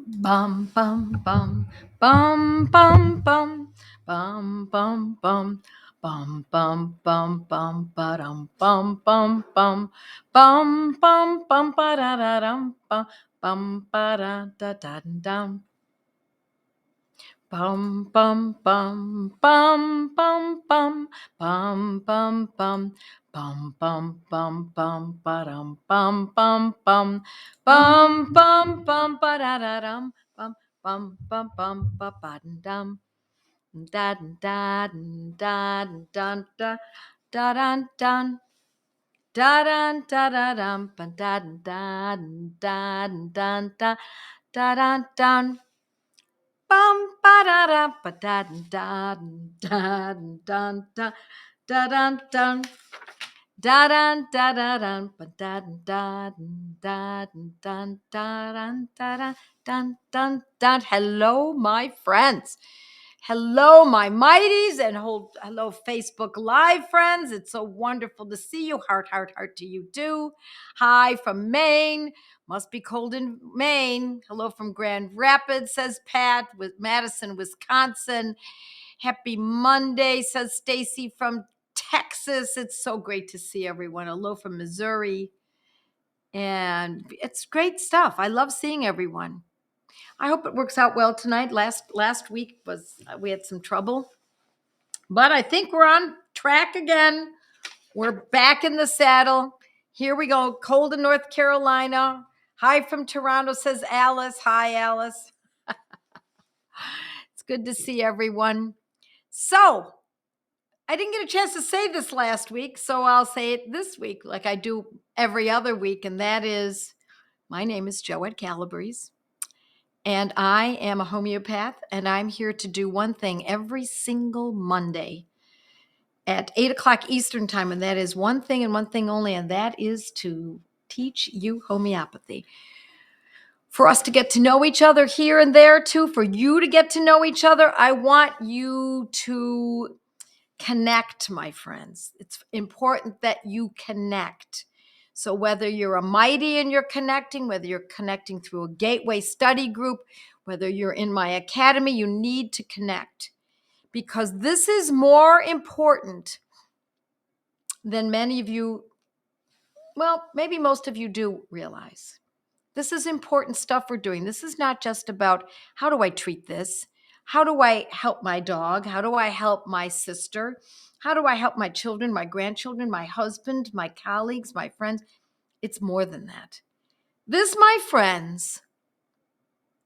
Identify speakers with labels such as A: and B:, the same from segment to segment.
A: Bum bum bum bum bum bum bum bum bum bum bum bum bum ba-dum bum bum bum bum bum bum ba-da-da-dum bum bum ba-da-da-da-dum bum bum bum bum bum bum bum bum bum bum bum bum bum ba-dum bum bum bum bum bum bum ba-da-da-dum bum bum bum bum ba-ba-dum da da da da da da dun dun da dun da da dum ba da da da dun da da dun dun bum ba da da ba da da da dun da da dun dun da dun da da dun ba da da da dun da dun da dun dun dun. Hello, my friends. Hello, my mighties, and hello, Facebook Live friends. It's so wonderful to see you. Heart, heart, heart to you too. Hi from Maine. Must be cold in Maine. Hello from Grand Rapids, says Pat, with Madison, Wisconsin. Happy Monday, says Stacy from Texas. It's so great to see everyone. Hello from Missouri. And it's great stuff. I love seeing everyone. I hope it works out well tonight. Last week we had some trouble, but I think we're on track again. We're back in the saddle. Here we go. Cold in North Carolina. Hi from Toronto, says Alice. Hi, Alice. It's good to see everyone. So I didn't get a chance to say this last week, so I'll say it this week like I do every other week, and that is, my name is Joette Calabrese. And I am a homeopath, and I'm here to do one thing every single Monday at 8 o'clock Eastern time, and that is one thing and one thing only, and that is to teach you homeopathy. For us to get to know each other here and there too, for you to get to know each other, I want you to connect, my friends. It's important that you connect. So whether you're a mighty and you're connecting, whether you're connecting through a gateway study group, whether you're in my academy, you need to connect, because this is more important than many of you, well, maybe most of you do realize. This is important stuff we're doing. This is not just about how do I treat this? How do I help my dog? How do I help my sister? How do I help my children, my grandchildren, my husband, my colleagues, my friends? It's more than that. This, my friends,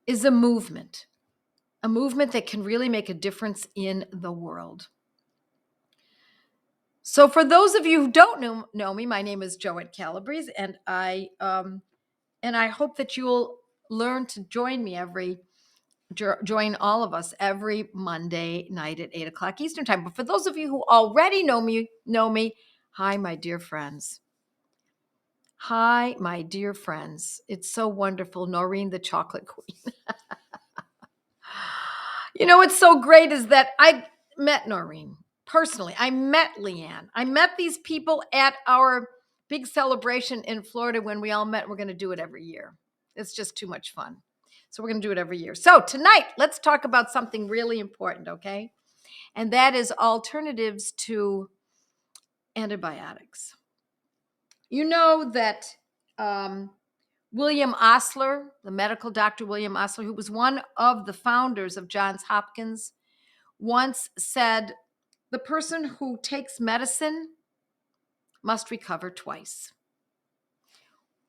A: is a movement that can really make a difference in the world. So for those of you who don't know me, my name is Joette Calabrese, and I hope that you'll learn to join all of us every Monday night at 8 o'clock Eastern time. But for those of you who already know me, hi, my dear friends. Hi, my dear friends. It's so wonderful. Noreen, the chocolate queen. You know what's so great is that I met Noreen personally. I met Leanne. I met these people at our big celebration in Florida when we all met. We're going to do it every year. It's just too much fun. So we're going to do it every year. So tonight, let's talk about something really important, okay? And that is alternatives to antibiotics. You know that William Osler, the medical doctor William Osler, who was one of the founders of Johns Hopkins, once said, the person who takes medicine must recover twice.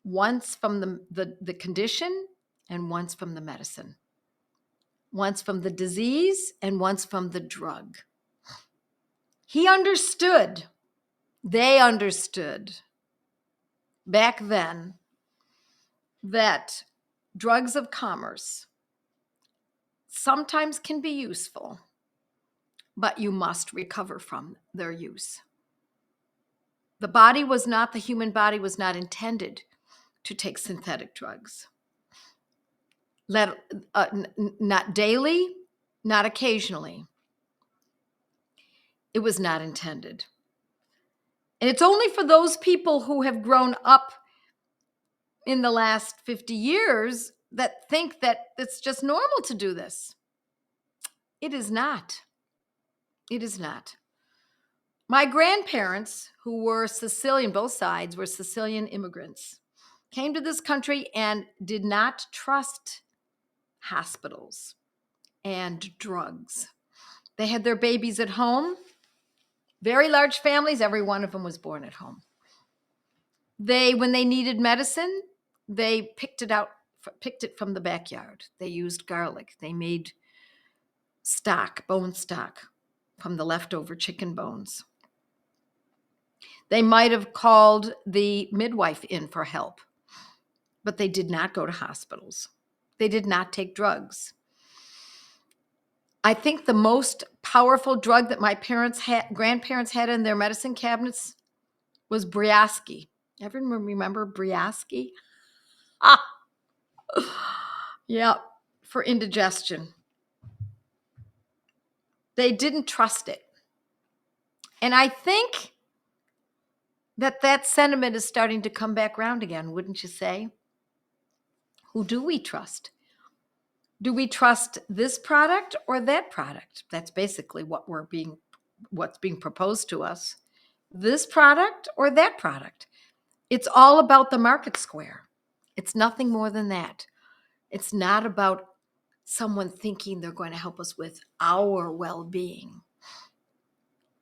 A: Once from the condition and once from the medicine. Once from the disease and once from the drug. He understood, they understood back then that drugs of commerce sometimes can be useful, but you must recover from their use. The human body was not intended to take synthetic drugs. Not daily, not occasionally. It was not intended. And it's only for those people who have grown up in the last 50 years that think that it's just normal to do this. It is not. It is not. My grandparents, who were Sicilian, both sides were Sicilian immigrants, came to this country and did not trust hospitals and drugs. They had their babies at home, very large families, every one of them was born at home. When they needed medicine, they picked it from the backyard. They used garlic. They made bone stock from the leftover chicken bones. They might have called the midwife in for help, but they did not go to hospitals. They did not take drugs. I think the most powerful drug that my grandparents had in their medicine cabinets was Briosky. Everyone remember Briosky? Yeah, for indigestion. They didn't trust it. And I think that sentiment is starting to come back around again, wouldn't you say? Who do we trust? Do we trust this product or that product? That's basically what's being proposed to us. This product or that product? It's all about the market square. It's nothing more than that. It's not about someone thinking they're going to help us with our well-being.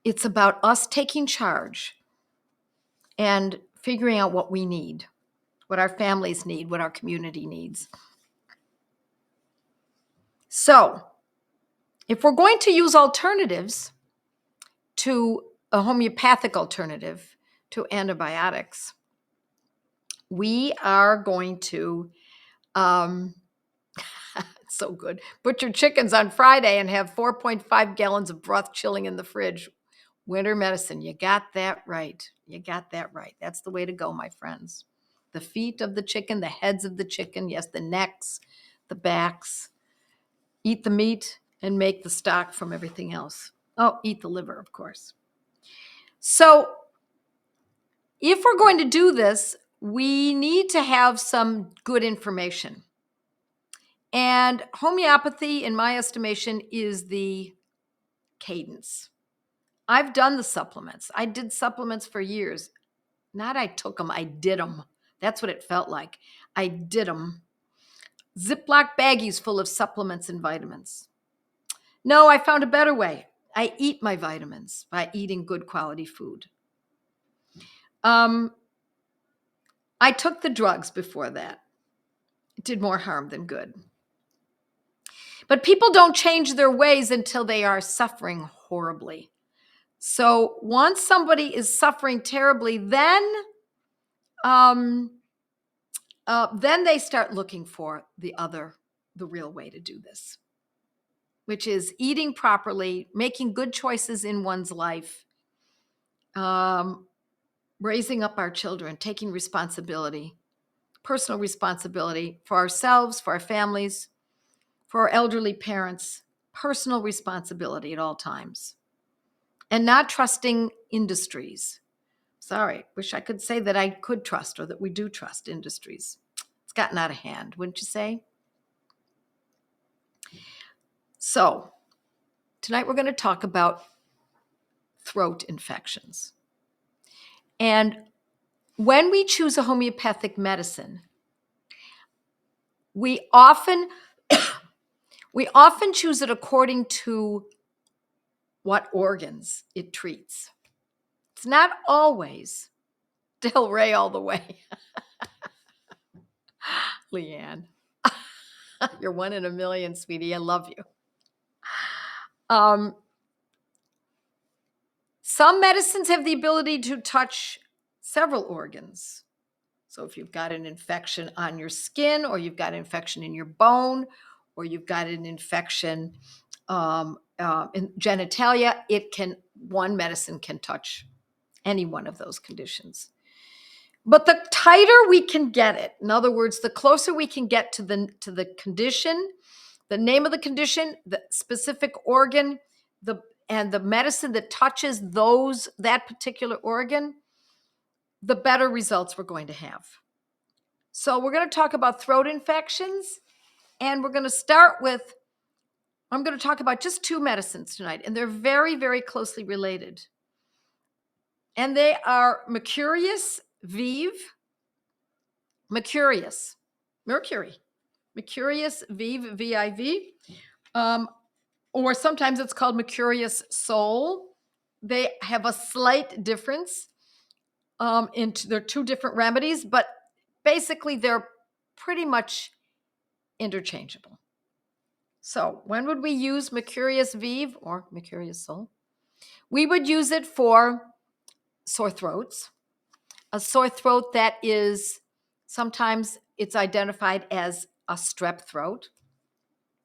A: It's about us taking charge and figuring out what we need, what our families need, what our community needs. So, if we're going to use alternatives to a homeopathic alternative to antibiotics, we are going to, so good, butcher chickens on Friday and have 4.5 gallons of broth chilling in the fridge. Winter medicine. You got that right. You got that right. That's the way to go, my friends. The feet of the chicken, the heads of the chicken, yes, the necks, the backs. Eat the meat and make the stock from everything else. Oh, eat the liver, of course. So if we're going to do this, we need to have some good information. And homeopathy, in my estimation, is the cadence. I've done the supplements. I did supplements for years. Not I took them, I did them. That's what it felt like. I did them. Ziploc baggies full of supplements and vitamins. No, I found a better way. I eat my vitamins by eating good quality food. I took the drugs before that. It did more harm than good. But people don't change their ways until they are suffering horribly. So once somebody is suffering terribly, then they start looking for the real way to do this, which is eating properly, making good choices in one's life, raising up our children, taking responsibility, personal responsibility for ourselves, for our families, for our elderly parents, personal responsibility at all times, and not trusting industries. Sorry, wish I could say that I could trust or that we do trust industries. It's gotten out of hand, wouldn't you say? So, tonight we're going to talk about throat infections. And when we choose a homeopathic medicine, we often choose it according to what organs it treats. It's not always Del Rey all the way. Leanne, you're one in a million, sweetie. I love you. Some medicines have the ability to touch several organs. So if you've got an infection on your skin, or you've got an infection in your bone, or you've got an infection in genitalia, one medicine can touch any one of those conditions. But the tighter we can get it, in other words, the closer we can get to the condition, the name of the condition, the specific organ, and the medicine that touches that particular organ, the better results we're going to have. So we're going to talk about throat infections, and we're going to start with, I'm going to talk about just 2 medicines tonight, and they're very, very closely related. And they are Mercurius Vive, Mercurius Vive, V-I-V, or sometimes it's called Mercurius Sol. They have a slight difference. They're 2 different remedies, but basically they're pretty much interchangeable. So when would we use Mercurius Vive or Mercurius Sol? We would use it for sore throats. A sore throat that is, sometimes it's identified as a strep throat.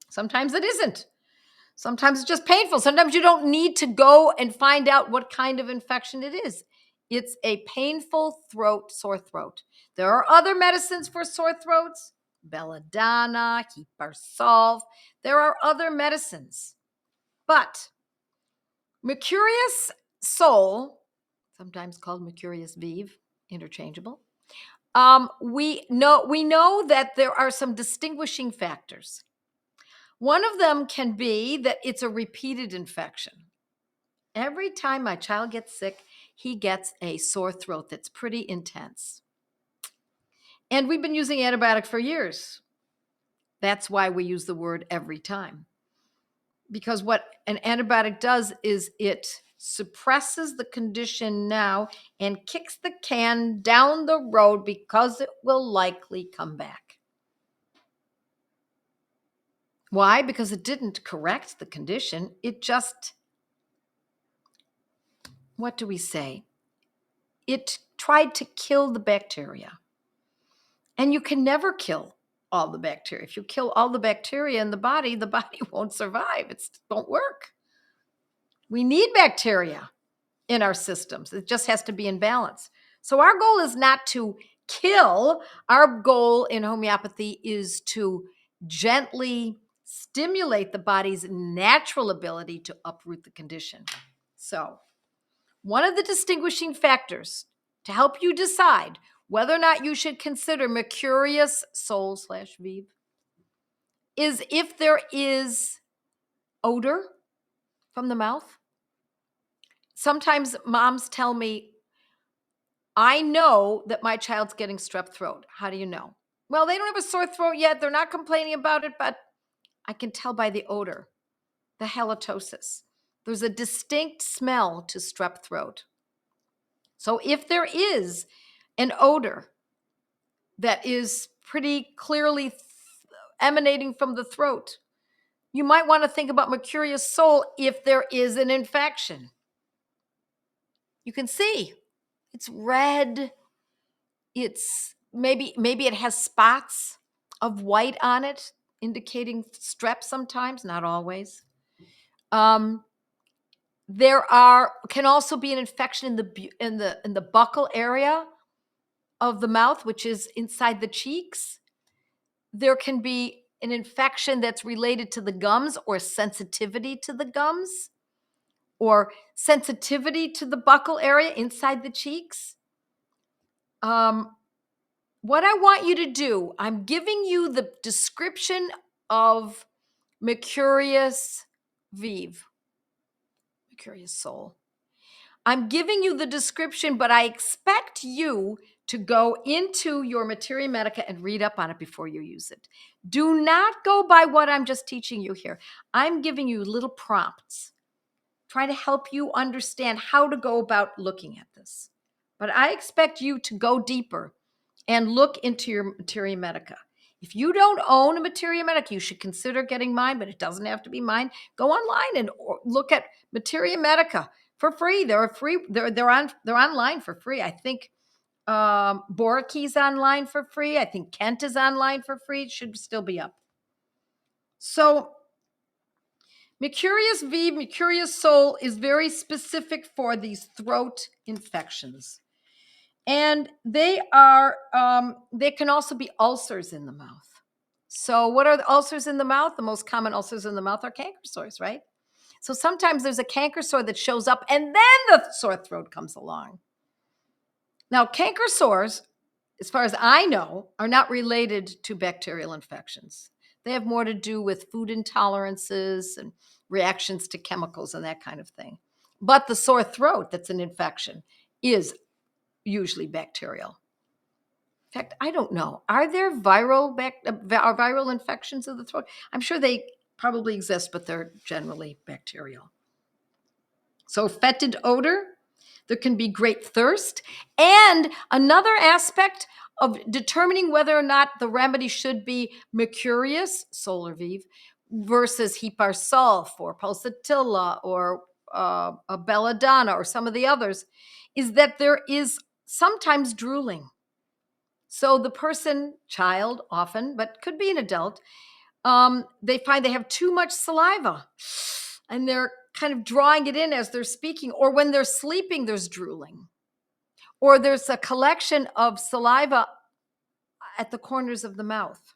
A: Sometimes it isn't. Sometimes it's just painful. Sometimes you don't need to go and find out what kind of infection it is. It's a painful sore throat. There are other medicines for sore throats, belladonna, Keeper-Solve. There are other medicines. But Mercurius Sol, sometimes called Mercurius Vive, interchangeable, we know that there are some distinguishing factors. One of them can be that it's a repeated infection. Every time my child gets sick, he gets a sore throat that's pretty intense. And we've been using antibiotic for years. That's why we use the word every time. Because what an antibiotic does is it suppresses the condition now and kicks the can down the road because it will likely come back. Why? Because it didn't correct the condition. It just, what do we say? It tried to kill the bacteria. And you can never kill all the bacteria. If you kill all the bacteria in the body won't survive. It won't work. We need bacteria in our systems. It just has to be in balance. So our goal is not to kill. Our goal in homeopathy is to gently stimulate the body's natural ability to uproot the condition. So one of the distinguishing factors to help you decide whether or not you should consider Mercurius Sol/Vive is if there is odor from the mouth. Sometimes moms tell me, I know that my child's getting strep throat. How do you know? Well, they don't have a sore throat yet. They're not complaining about it, but I can tell by the odor, the halitosis. There's a distinct smell to strep throat. So if there is an odor that is pretty clearly emanating from the throat, you might want to think about Mercurius Sol if there is an infection. You can see it's red. It's maybe it has spots of white on it, indicating strep sometimes, not always. There can also be an infection in the buccal area of the mouth, which is inside the cheeks. There can be an infection that's related to the gums or sensitivity to the gums or sensitivity to the buccal area inside the cheeks. What I want you to do, I'm giving you the description of Mercurius Vive, Mercurius Sol. I'm giving you the description, but I expect you to go into your Materia Medica and read up on it before you use it. Do not go by what I'm just teaching you here. I'm giving you little prompts, trying to help you understand how to go about looking at this. But I expect you to go deeper and look into your Materia Medica. If you don't own a Materia Medica, you should consider getting mine, but it doesn't have to be mine. Go online and look at Materia Medica for free. They're online for free. I think Boriki's online for free. I think Kent is online for free. It should still be up. So Mercurius Vive, Mercurius Sol is very specific for these throat infections. And they can also be ulcers in the mouth. So what are the ulcers in the mouth? The most common ulcers in the mouth are canker sores, right? So sometimes there's a canker sore that shows up and then the sore throat comes along. Now, canker sores as far as I know, are not related to bacterial infections. They have more to do with food intolerances and reactions to chemicals and that kind of thing. But the sore throat that's an infection is usually bacterial. In fact, I don't know. Are there viral infections of the throat? I'm sure they probably exist, but they're generally bacterial. So fetid odor, there can be great thirst. And another aspect of determining whether or not the remedy should be mercurius, solar vive, versus heparsulf or pulsatilla or a belladonna or some of the others, is that there is sometimes drooling. So the person, child often, but could be an adult, they find they have too much saliva and they're kind of drawing it in as they're speaking, or when they're sleeping, there's drooling, or there's a collection of saliva at the corners of the mouth.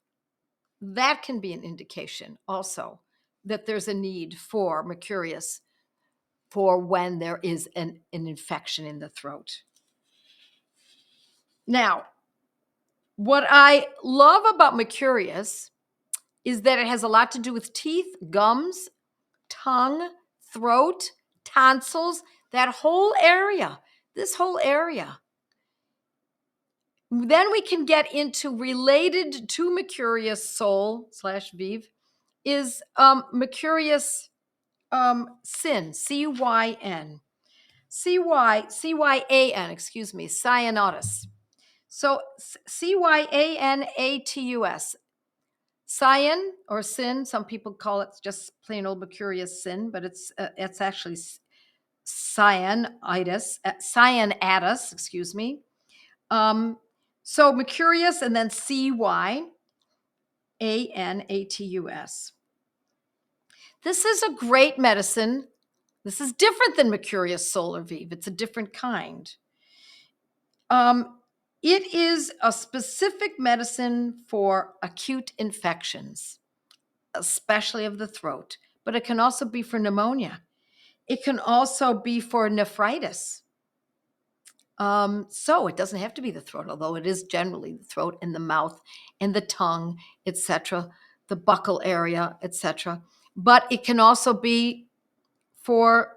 A: That can be an indication also that there's a need for mercurius for when there is an infection in the throat. Now, what I love about mercurius is that it has a lot to do with teeth, gums, tongue, throat, tonsils, that whole area, this whole area. Then we can get into related to mercurius sol / vive is mercurius sin, C-Y-N. C-Y-A-N, excuse me, cyanotus. So C-Y-A-N-A-T-U-S. Cyan or sin, some people call it just plain old mercurius sin, but it's actually cyanatus, excuse me. So mercurius and then C-Y-A-N-A-T-U-S. This is a great medicine. This is different than mercurius solar vive. It's a different kind. It is a specific medicine for acute infections, especially of the throat, but it can also be for pneumonia. It can also be for nephritis. So it doesn't have to be the throat, although it is generally the throat and the mouth and the tongue, etc., the buccal area, etc. But it can also be for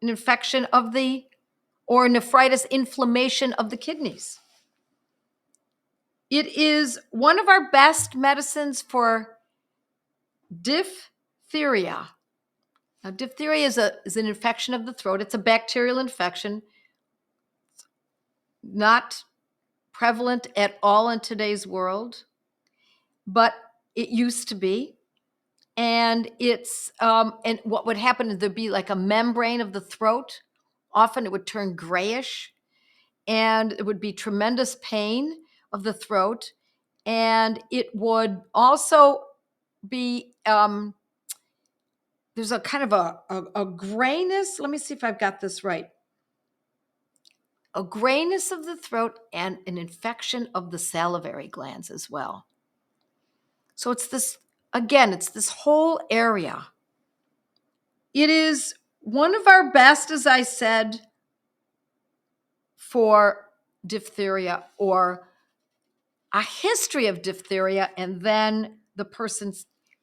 A: an infection of the, or nephritis, inflammation of the kidneys. It is one of our best medicines for diphtheria. Now, diphtheria is an infection of the throat. It's a bacterial infection, not prevalent at all in today's world, but it used to be. And it's and what would happen is there'd be like a membrane of the throat. Often it would turn grayish, and it would be tremendous pain of the throat. And it would also be there's a kind of a grayness. Let me see if I've got this right. A grayness of the throat and an infection of the salivary glands as well. So it's this, again, it's this whole area. It is one of our best, as I said, for diphtheria or a history of diphtheria, and then the person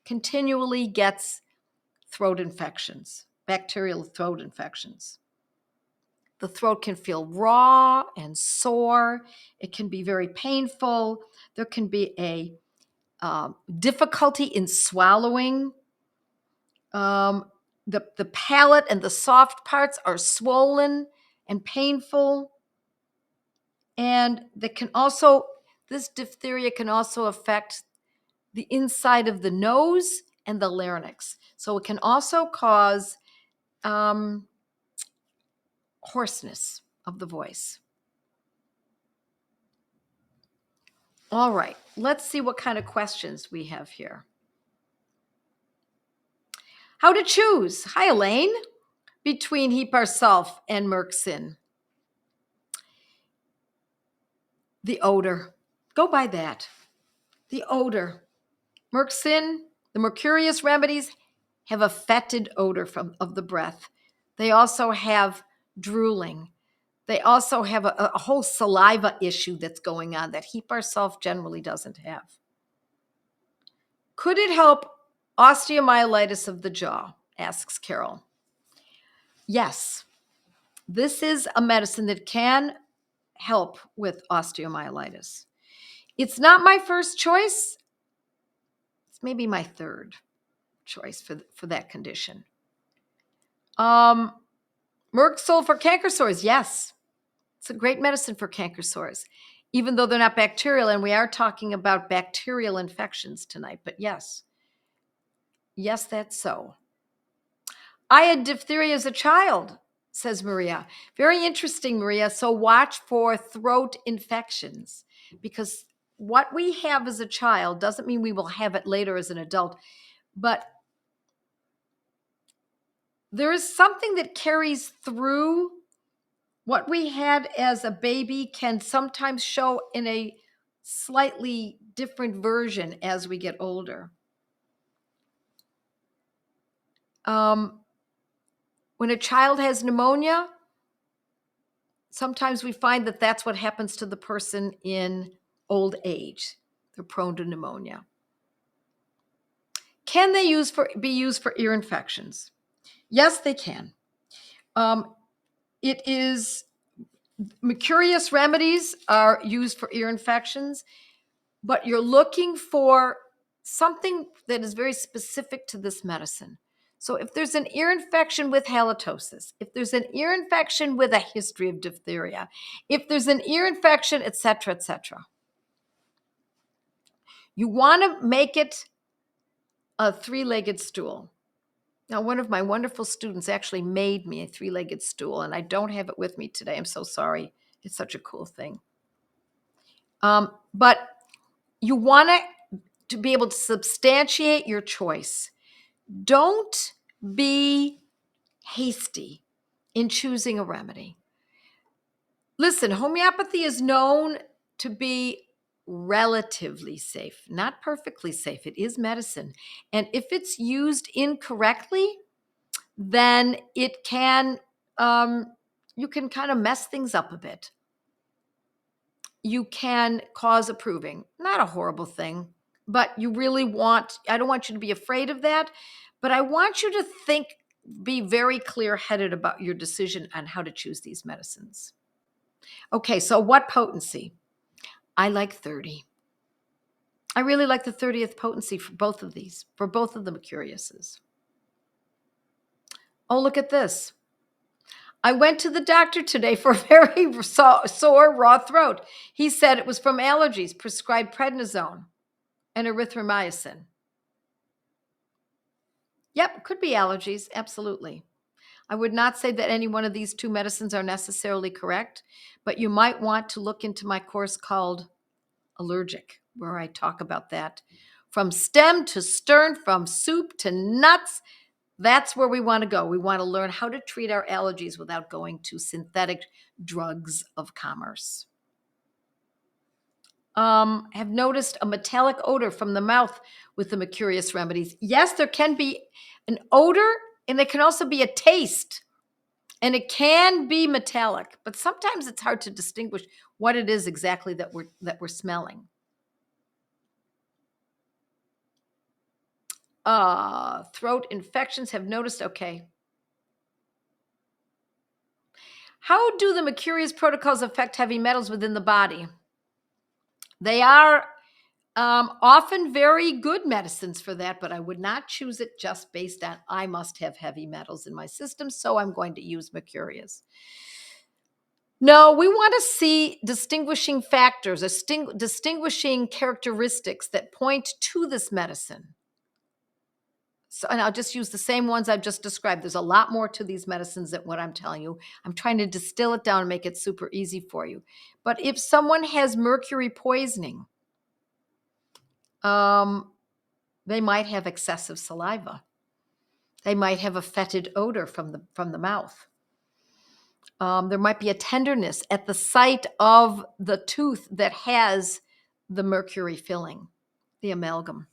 A: continually gets throat infections, bacterial throat infections. The throat can feel raw and sore. It can be very painful. There can be a difficulty in swallowing. The palate and the soft parts are swollen and painful. And this diphtheria can also affect the inside of the nose and the larynx. So it can also cause hoarseness of the voice. All right, let's see what kind of questions we have here. How to choose, hi Elaine, between heparsulf and Mercsin. The odor, go by that. The odor. Mercsin, the mercurius remedies have a fetid odor of the breath. They also have drooling. They also have a whole saliva issue that's going on that HEPAR generally doesn't have. Could it help osteomyelitis of the jaw? Asks Carol. Yes, this is a medicine that can help with osteomyelitis. It's not my first choice. It's maybe my third choice for that condition. Merxil for canker sores. Yes, it's a great medicine for canker sores, even though they're not bacterial, and we are talking about bacterial infections tonight. But yes, that's so. I had diphtheria as a child, says Maria. Very interesting, Maria. So watch for throat infections, because what we have as a child doesn't mean we will have it later as an adult, but there is something that carries through. What we had as a baby can sometimes show in a slightly different version as we get older. When a child has pneumonia, sometimes we find that that's what happens to the person in old age. They're prone to pneumonia. Can they be used for ear infections? Yes, they can. It is mercurius remedies are used for ear infections, but you're looking for something that is very specific to this medicine. So if there's an ear infection with halitosis, if there's an ear infection with a history of diphtheria, if there's an ear infection, etc., you want to make it a three-legged stool. Now, one of my wonderful students actually made me a three-legged stool, and I don't have it with me today. I'm so sorry. It's such a cool thing. But you want to be able to substantiate your choice. Don't be hasty in choosing a remedy. Listen, homeopathy is known to be relatively safe, not perfectly safe. It is medicine. And if it's used incorrectly, then it can, you can kind of mess things up a bit. You can cause a proving. Not a horrible thing, but you really I don't want you to be afraid of that, but I want you to be very clear-headed about your decision on how to choose these medicines. Okay, so what potency? I like 30. I really like the 30th potency for both of these, for both of the mercuriuses. Oh, look at this. I went to the doctor today for a very sore, raw throat. He said it was from allergies, prescribed prednisone and erythromycin. Yep, could be allergies, absolutely. I would not say that any one of these two medicines are necessarily correct, but you might want to look into my course called Allergic, where I talk about that. From stem to stern, from soup to nuts, that's where we want to go. We want to learn how to treat our allergies without going to synthetic drugs of commerce. Have noticed a metallic odor from the mouth with the mercurius remedies. Yes, there can be an odor, and there can also be a taste, and it can be metallic, but sometimes it's hard to distinguish what it is exactly that we're smelling. Throat infections, have noticed. Okay. How do the mercurius protocols affect heavy metals within the body? They are often very good medicines for that, but I would not choose it just based on I must have heavy metals in my system, so I'm going to use mercurius. No, we want to see distinguishing factors, distinguishing characteristics that point to this medicine. So, and I'll just use the same ones I've just described. There's a lot more to these medicines than what I'm telling you. I'm trying to distill it down and make it super easy for you. But if someone has mercury poisoning, they might have excessive saliva. They might have a fetid odor from the mouth. There might be a tenderness at the site of the tooth that has the mercury filling, the amalgam.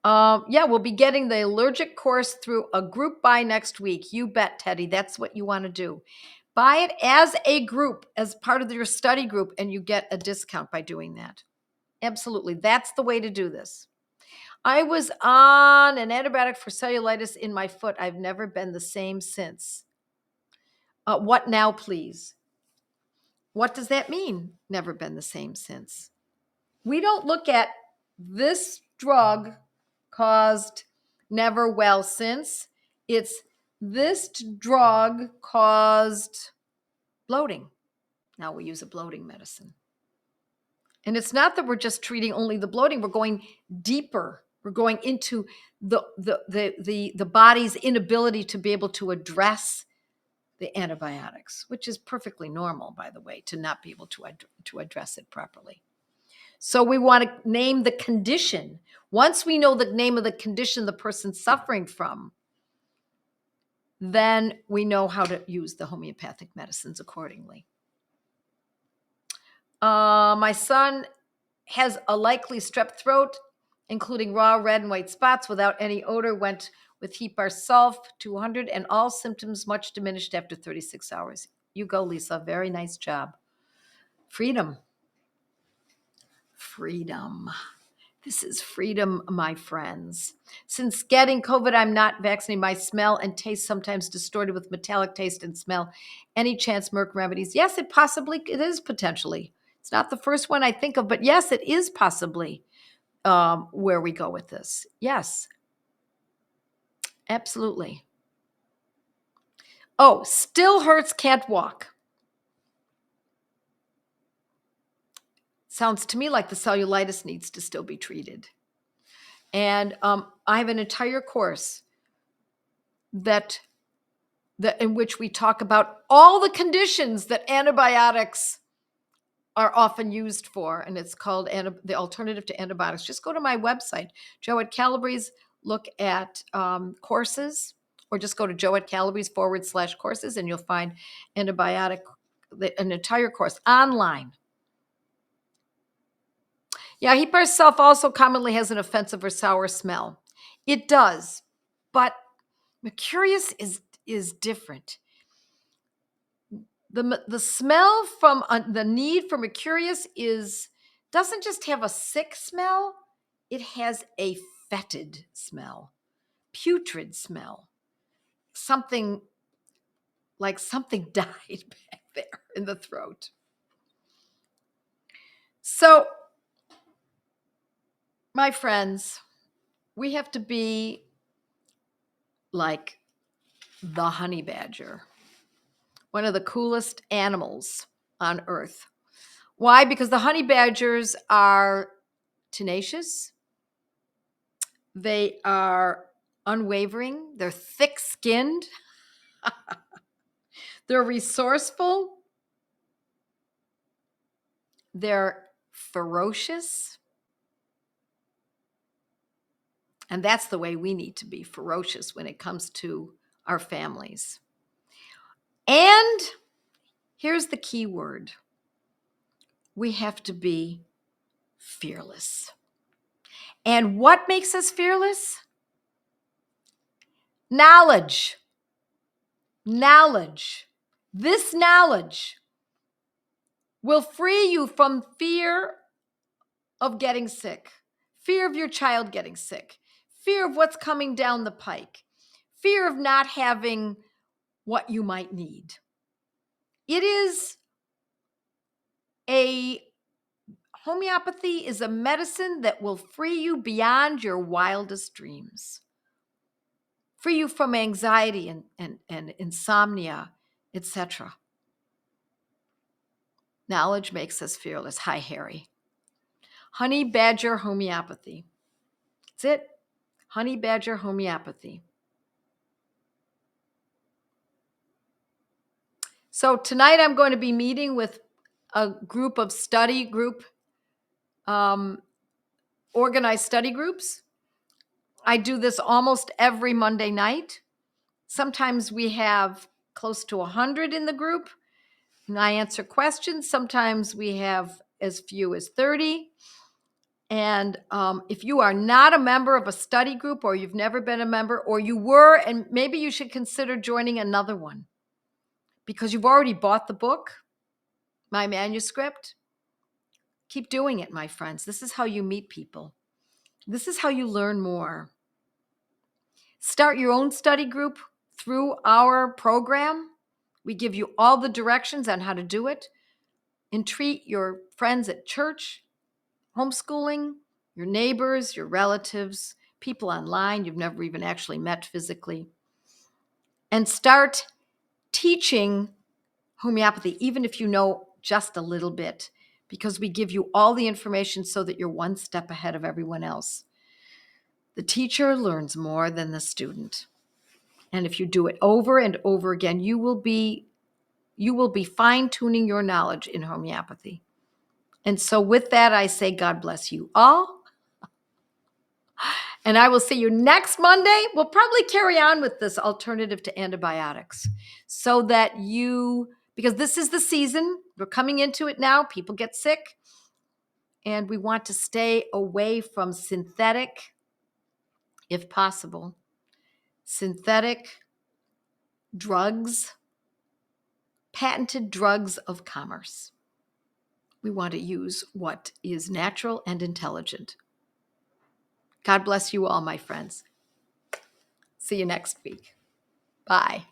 A: Yeah, we'll be getting the allergic course through a group buy next week. You bet, Teddy. That's what you want to do. Buy it as a group, as part of your study group, and you get a discount by doing that. Absolutely. That's the way to do this. I was on an antibiotic for cellulitis in my foot. I've never been the same since. What now, please? What does that mean? Never been the same since. We don't look at this drug caused never well since. It's this drug caused bloating. Now we use a bloating medicine. And it's not that we're just treating only the bloating, we're going deeper. We're going into the body's inability to be able to address the antibiotics, which is perfectly normal, by the way, to not be able to address it properly. So we want to name the condition. Once we know the name of the condition the person's suffering from, then we know how to use the homeopathic medicines accordingly. My son has a likely strep throat, including raw red and white spots without any odor, went with Hepar Sulf 200 and all symptoms much diminished after 36 hours. You go, Lisa. Very nice job. Freedom. Freedom. This is freedom, my friends. Since getting COVID, I'm not vaccinated. My smell and taste sometimes distorted with metallic taste and smell. Any chance Merck remedies? Yes, it is potentially. It's not the first one I think of, but yes, it is possibly where we go with this. Yes, absolutely. Oh, still hurts, can't walk. Sounds to me like the cellulitis needs to still be treated. And I have an entire course that in which we talk about all the conditions that antibiotics are often used for, and it's called the alternative to antibiotics. Just go to my website, Joette Calabrese, look at courses, or just go to Joette Calabrese /courses, and you'll find an entire course online. Yeah, Hepar Sulf also commonly has an offensive or sour smell. It does, but Mercurius is different. The smell from the need for Mercurius doesn't just have a sick smell, it has a fetid smell, putrid smell, something like something died back there in the throat. So, my friends, we have to be like the honey badger, one of the coolest animals on earth. Why? Because the honey badgers are tenacious. They are unwavering. They're thick-skinned. They're resourceful. They're ferocious. And that's the way we need to be, ferocious when it comes to our families. And here's the key word. We have to be fearless. And what makes us fearless? Knowledge. Knowledge. This knowledge will free you from fear of getting sick, fear of your child getting sick, fear of what's coming down the pike, fear of not having what you might need. Homeopathy is a medicine that will free you beyond your wildest dreams, free you from anxiety and insomnia, etc. Knowledge makes us fearless. Hi, Harry. Honey Badger Homeopathy. That's it. Honey Badger Homeopathy. So tonight I'm going to be meeting with a group of organized study groups. I do this almost every Monday night. Sometimes we have close to 100 in the group, and I answer questions. Sometimes we have as few as 30. And if you are not a member of a study group, or you've never been a member, or you were, and maybe you should consider joining another one because you've already bought the book, my manuscript, keep doing it, my friends. This is how you meet people. This is how you learn more. Start your own study group through our program. We give you all the directions on how to do it. Entreat your friends at church, homeschooling, your neighbors, your relatives, people online you've never even actually met physically. And start teaching homeopathy, even if you know just a little bit, because we give you all the information so that you're one step ahead of everyone else. The teacher learns more than the student. And if you do it over and over again, you will be fine-tuning your knowledge in homeopathy. And so with that, I say, God bless you all. And I will see you next Monday. We'll probably carry on with this alternative to antibiotics so that because this is the season, we're coming into it now, people get sick, and we want to stay away from synthetic, if possible, synthetic drugs, patented drugs of commerce. We want to use what is natural and intelligent. God bless you all, my friends. See you next week. Bye.